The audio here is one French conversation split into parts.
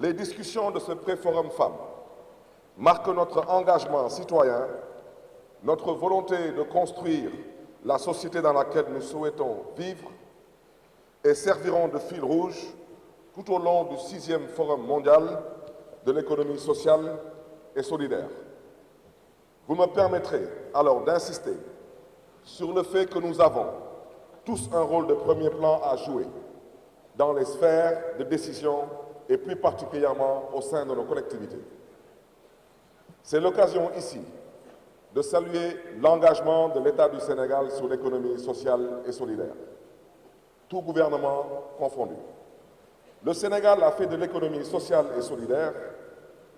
Les discussions de ce pré-forum femmes marquent notre engagement citoyen, notre volonté de construire la société dans laquelle nous souhaitons vivre et serviront de fil rouge tout au long du 6e Forum mondial de l'économie sociale et solidaire. Vous me permettrez alors d'insister sur le fait que nous avons tous un rôle de premier plan à jouer dans les sphères de décision et plus particulièrement au sein de nos collectivités. C'est l'occasion ici de saluer l'engagement de l'État du Sénégal sur l'économie sociale et solidaire, tout gouvernement confondu. Le Sénégal a fait de l'économie sociale et solidaire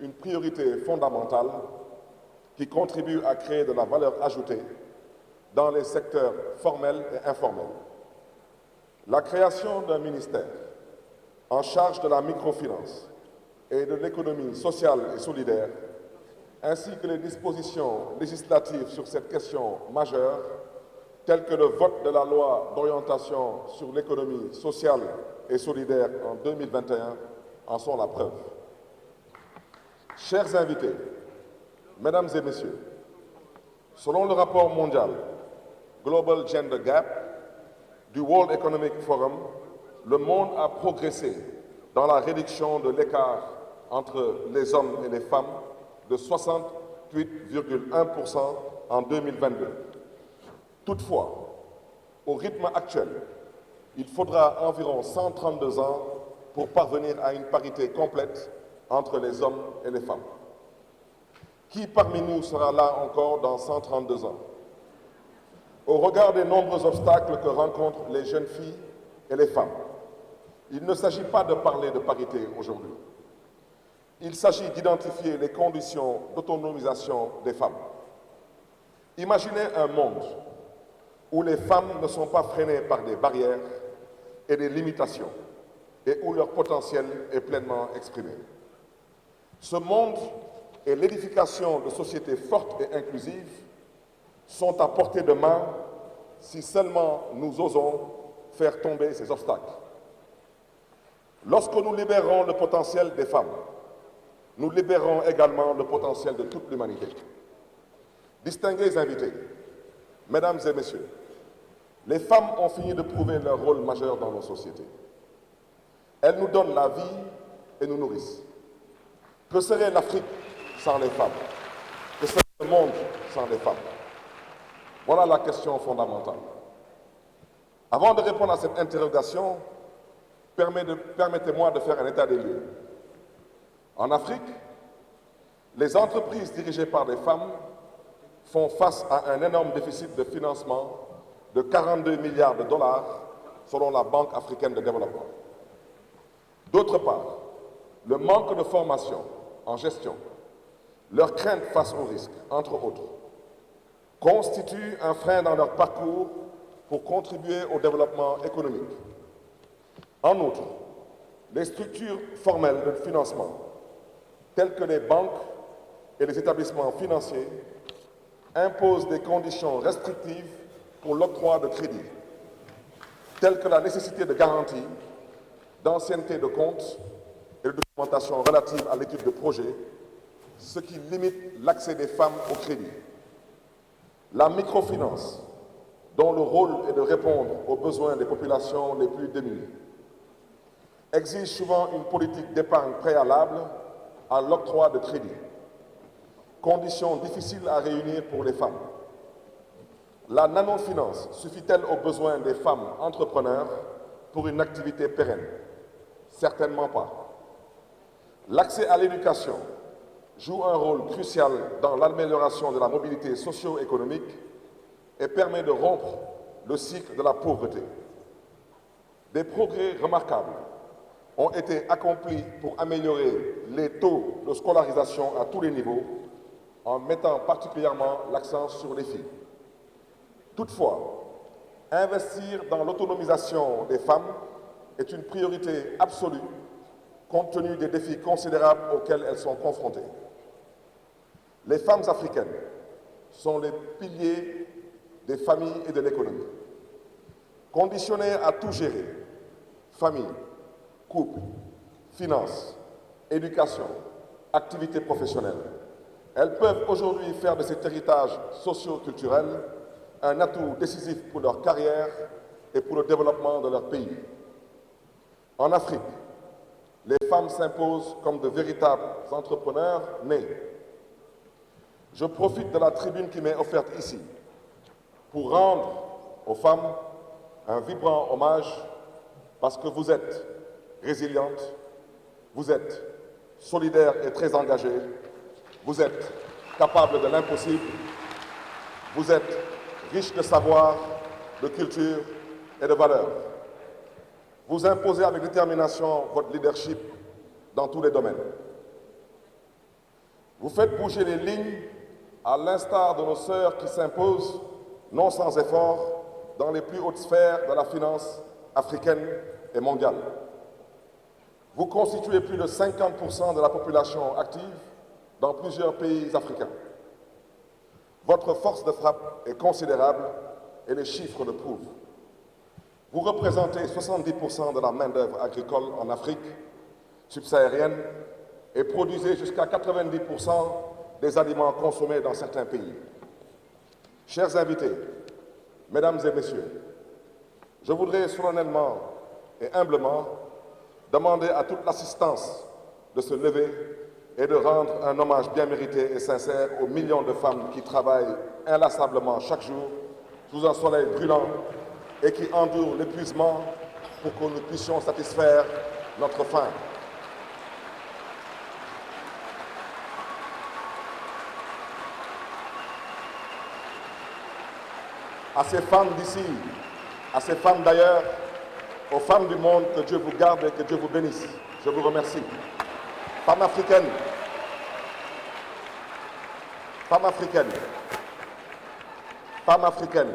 une priorité fondamentale qui contribue à créer de la valeur ajoutée dans les secteurs formels et informels. La création d'un ministère en charge de la microfinance et de l'économie sociale et solidaire, ainsi que les dispositions législatives sur cette question majeure, telles que le vote de la loi d'orientation sur l'économie sociale et solidaire en 2021, en sont la preuve. Chers invités, Mesdames et Messieurs, selon le rapport mondial Global Gender Gap du World Economic Forum, le monde a progressé dans la réduction de l'écart entre les hommes et les femmes de 68,1% en 2022. Toutefois, au rythme actuel, il faudra environ 132 ans pour parvenir à une parité complète entre les hommes et les femmes. Qui parmi nous sera là encore dans 132 ans? Au regard des nombreux obstacles que rencontrent les jeunes filles et les femmes, il ne s'agit pas de parler de parité aujourd'hui. Il s'agit d'identifier les conditions d'autonomisation des femmes. Imaginez un monde où les femmes ne sont pas freinées par des barrières et des limitations et où leur potentiel est pleinement exprimé. Ce monde et l'édification de sociétés fortes et inclusives sont à portée de main si seulement nous osons faire tomber ces obstacles. Lorsque nous libérons le potentiel des femmes, nous libérons également le potentiel de toute l'humanité. Distingués invités, Mesdames et Messieurs, les femmes ont fini de prouver leur rôle majeur dans nos sociétés. Elles nous donnent la vie et nous nourrissent. Que serait l'Afrique sans les femmes? Que serait le monde sans les femmes? Voilà la question fondamentale. Avant de répondre à cette interrogation, permettez-moi de faire un état des lieux. En Afrique, les entreprises dirigées par des femmes font face à un énorme déficit de financement de 42 milliards de dollars selon la Banque africaine de développement. D'autre part, le manque de formation en gestion, leur crainte face aux risques, entre autres, constituent un frein dans leur parcours pour contribuer au développement économique. En outre, les structures formelles de financement, telles que les banques et les établissements financiers, imposent des conditions restrictives pour l'octroi de crédit, telles que la nécessité de garantie, d'ancienneté de compte et de documentation relative à l'étude de projet, ce qui limite l'accès des femmes au crédit. La microfinance, dont le rôle est de répondre aux besoins des populations les plus démunies, exige souvent une politique d'épargne préalable à l'octroi de crédit, condition difficile à réunir pour les femmes. La nanofinance suffit-elle aux besoins des femmes entrepreneurs pour une activité pérenne? Certainement pas. L'accès à l'éducation joue un rôle crucial dans l'amélioration de la mobilité socio-économique et permet de rompre le cycle de la pauvreté. Des progrès remarquables ont été accomplis pour améliorer les taux de scolarisation à tous les niveaux, en mettant particulièrement l'accent sur les filles. Toutefois, investir dans l'autonomisation des femmes est une priorité absolue compte tenu des défis considérables auxquels elles sont confrontées. Les femmes africaines sont les piliers des familles et de l'économie. Conditionnées à tout gérer, famille, couple, finances, éducation, activités professionnelles. Elles peuvent aujourd'hui faire de cet héritage socio-culturel un atout décisif pour leur carrière et pour le développement de leur pays. En Afrique, les femmes s'imposent comme de véritables entrepreneurs nés. Je profite de la tribune qui m'est offerte ici pour rendre aux femmes un vibrant hommage parce que vous êtes résilientes, vous êtes solidaires et très engagées, vous êtes capables de l'impossible, vous êtes riches de savoir, de culture et de valeurs. Vous imposez avec détermination votre leadership dans tous les domaines. Vous faites bouger les lignes à l'instar de nos sœurs qui s'imposent, non sans effort, dans les plus hautes sphères de la finance africaine et mondiale. Vous constituez plus de 50% de la population active dans plusieurs pays africains. Votre force de frappe est considérable et les chiffres le prouvent. Vous représentez 70% de la main-d'œuvre agricole en Afrique subsaharienne et produisez jusqu'à 90% des aliments consommés dans certains pays. Chers invités, mesdames et messieurs, je voudrais solennellement et humblement demander à toute l'assistance de se lever et de rendre un hommage bien mérité et sincère aux millions de femmes qui travaillent inlassablement chaque jour sous un soleil brûlant et qui endurent l'épuisement pour que nous puissions satisfaire notre faim. À ces femmes d'ici, à ces femmes d'ailleurs, aux femmes du monde, que Dieu vous garde et que Dieu vous bénisse. Je vous remercie. Femmes africaines, femmes africaines, femmes africaines,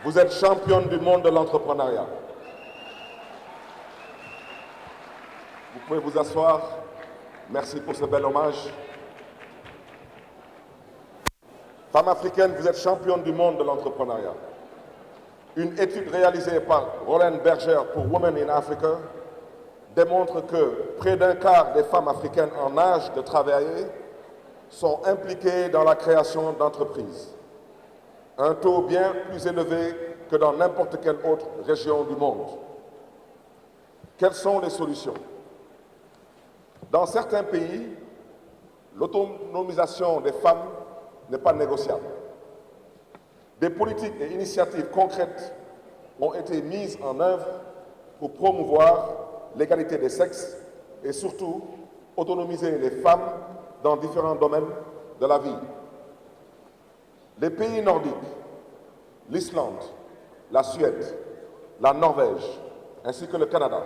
vous êtes championnes du monde de l'entrepreneuriat. Vous pouvez vous asseoir. Merci pour ce bel hommage. Femmes africaines, vous êtes championnes du monde de l'entrepreneuriat. Une étude réalisée par Roland Berger pour Women in Africa démontre que près d'un quart des femmes africaines en âge de travailler sont impliquées dans la création d'entreprises. Un taux bien plus élevé que dans n'importe quelle autre région du monde. Quelles sont les solutions? Dans certains pays, l'autonomisation des femmes n'est pas négociable. Des politiques et initiatives concrètes ont été mises en œuvre pour promouvoir l'égalité des sexes et surtout autonomiser les femmes dans différents domaines de la vie. Les pays nordiques, l'Islande, la Suède, la Norvège ainsi que le Canada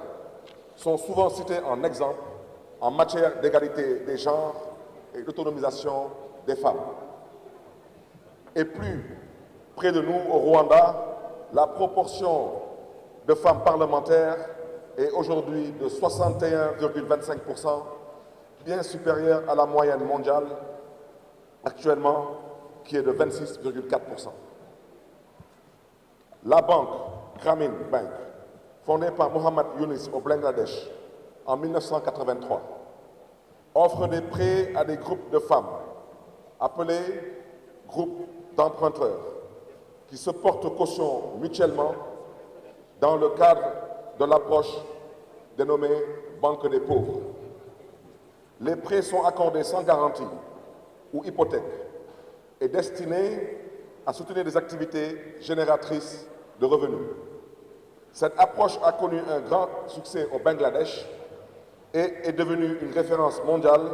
sont souvent cités en exemple en matière d'égalité des genres et d'autonomisation des femmes. Et plus près de nous, au Rwanda, la proportion de femmes parlementaires est aujourd'hui de 61,25%, bien supérieure à la moyenne mondiale, actuellement, qui est de 26,4%. La banque Grameen Bank, fondée par Mohamed Yunus au Bangladesh en 1983, offre des prêts à des groupes de femmes, appelés groupes d'emprunteurs, qui se portent caution mutuellement dans le cadre de l'approche dénommée Banque des pauvres. Les prêts sont accordés sans garantie ou hypothèque et destinés à soutenir des activités génératrices de revenus. Cette approche a connu un grand succès au Bangladesh et est devenue une référence mondiale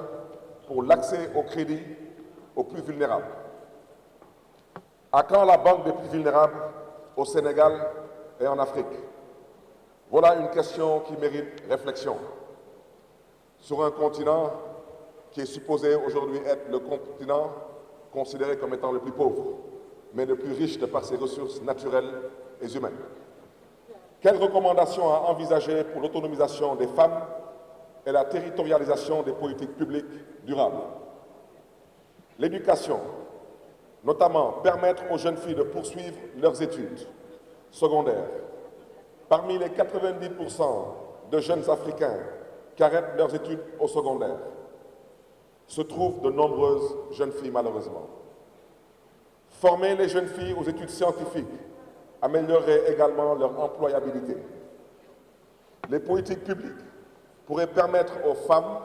pour l'accès au crédit aux plus vulnérables. À quand la banque des plus vulnérables au Sénégal et en Afrique? Voilà une question qui mérite réflexion. Sur un continent qui est supposé aujourd'hui être le continent considéré comme étant le plus pauvre, mais le plus riche de par ses ressources naturelles et humaines. Quelles recommandations à envisager pour l'autonomisation des femmes et la territorialisation des politiques publiques durables? L'éducation, notamment permettre aux jeunes filles de poursuivre leurs études secondaires. Parmi les 90% de jeunes Africains qui arrêtent leurs études au secondaire, se trouvent de nombreuses jeunes filles malheureusement. Former les jeunes filles aux études scientifiques améliorerait également leur employabilité. Les politiques publiques pourraient permettre aux femmes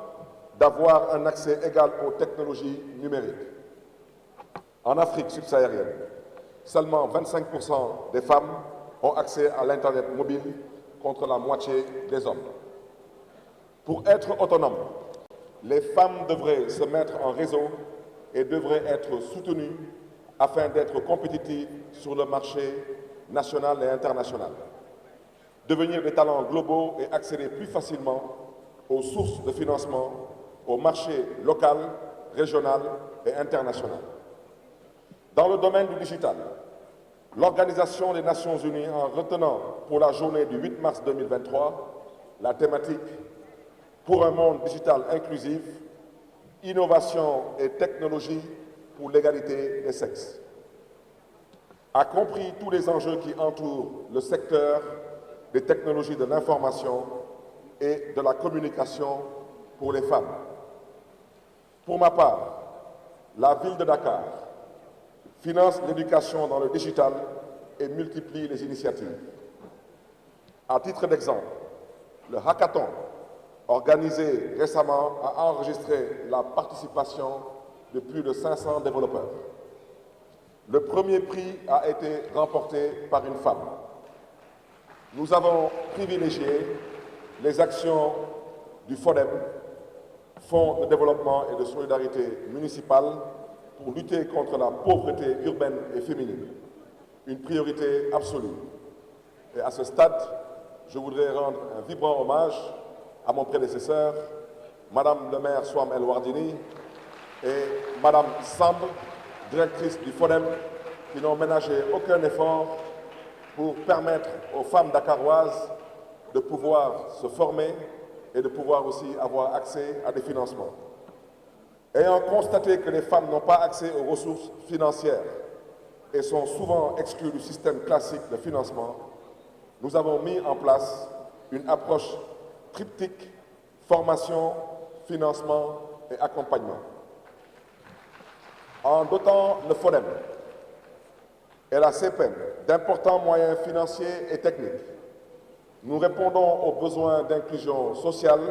d'avoir un accès égal aux technologies numériques. En Afrique subsaharienne, seulement 25% des femmes ont accès à l'Internet mobile contre la moitié des hommes. Pour être autonomes, les femmes devraient se mettre en réseau et devraient être soutenues afin d'être compétitives sur le marché national et international, devenir des talents globaux et accéder plus facilement aux sources de financement, au marché local, régional et international. Dans le domaine du digital, l'Organisation des Nations Unies, en retenant pour la journée du 8 mars 2023 la thématique « Pour un monde digital inclusif, innovation et technologie pour l'égalité des sexes », a compris tous les enjeux qui entourent le secteur des technologies de l'information et de la communication pour les femmes. Pour ma part, la ville de Dakar finance l'éducation dans le digital et multiplie les initiatives. À titre d'exemple, le hackathon organisé récemment a enregistré la participation de plus de 500 développeurs. Le premier prix a été remporté par une femme. Nous avons privilégié les actions du FODEM, Fonds de développement et de solidarité municipale, pour lutter contre la pauvreté urbaine et féminine, une priorité absolue. Et à ce stade, je voudrais rendre un vibrant hommage à mon prédécesseur, Madame le maire Souam El Wardini et Madame Samb, directrice du FODEM, qui n'ont ménagé aucun effort pour permettre aux femmes dakaroises de pouvoir se former et de pouvoir aussi avoir accès à des financements. Ayant constaté que les femmes n'ont pas accès aux ressources financières et sont souvent exclues du système classique de financement, nous avons mis en place une approche triptyque: formation, financement et accompagnement. En dotant le FODEM et la CPEN d'importants moyens financiers et techniques, nous répondons aux besoins d'inclusion sociale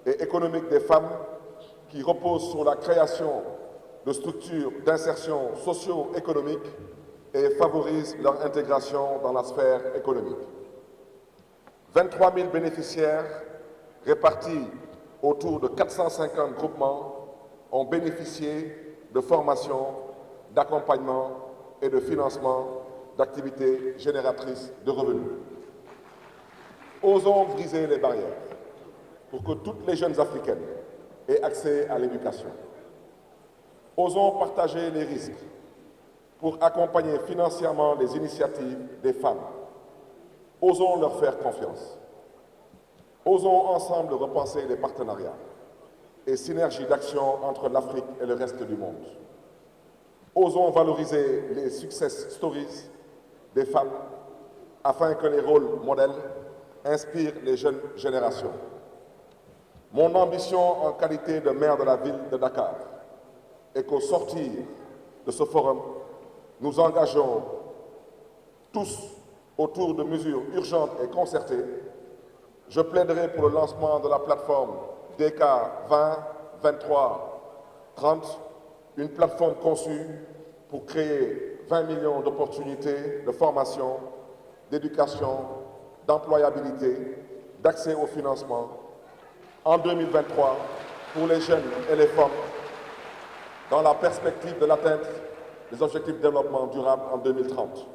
et économique des femmes qui reposent sur la création de structures d'insertion socio-économique et favorisent leur intégration dans la sphère économique. 23 000 bénéficiaires répartis autour de 450 groupements ont bénéficié de formations, d'accompagnement et de financement d'activités génératrices de revenus. Osons briser les barrières pour que toutes les jeunes africaines aient accès à l'éducation. Osons partager les risques pour accompagner financièrement les initiatives des femmes. Osons leur faire confiance. Osons ensemble repenser les partenariats et synergies d'action entre l'Afrique et le reste du monde. Osons valoriser les success stories des femmes afin que les rôles modèles inspirent les jeunes générations. Mon ambition en qualité de maire de la ville de Dakar est qu'au sortir de ce forum, nous engageons tous autour de mesures urgentes et concertées. Je plaiderai pour le lancement de la plateforme DK 20, 23, 30, une plateforme conçue pour créer 20 millions d'opportunités de formation, d'éducation, d'employabilité, d'accès au financement en 2023 pour les jeunes et les femmes dans la perspective de l'atteinte des objectifs de développement durable en 2030.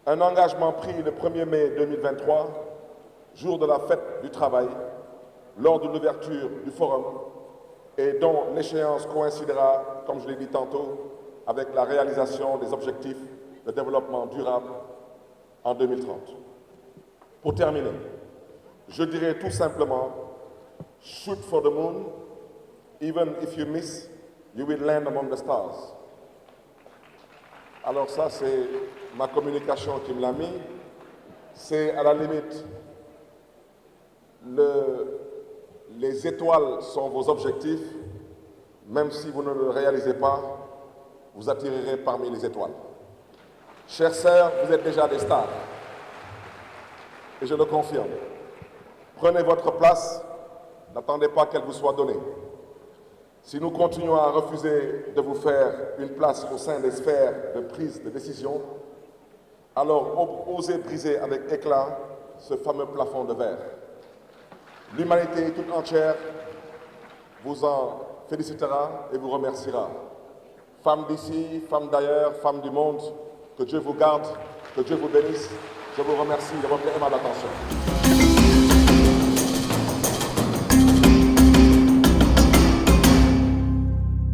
Un engagement pris le 1er mai 2023, jour de la fête du travail, lors de l'ouverture du forum et dont l'échéance coïncidera, comme je l'ai dit tantôt, avec la réalisation des objectifs de développement durable en 2030. Pour terminer, je dirais tout simplement, shoot for the moon, even if you miss, you will land among the stars. Alors ça, c'est ma communication qui me l'a mis. C'est à la limite le les étoiles sont vos objectifs, même si vous ne le réalisez pas, vous atterrirez parmi les étoiles. Chères sœurs, vous êtes déjà des stars, et je le confirme. Prenez votre place, n'attendez pas qu'elle vous soit donnée. Si nous continuons à refuser de vous faire une place au sein des sphères de prise de décision, alors osez briser avec éclat ce fameux plafond de verre. L'humanité toute entière vous en félicitera et vous remerciera. Femmes d'ici, femmes d'ailleurs, femmes du monde, que Dieu vous garde, que Dieu vous bénisse. Je vous remercie de votre aimable attention.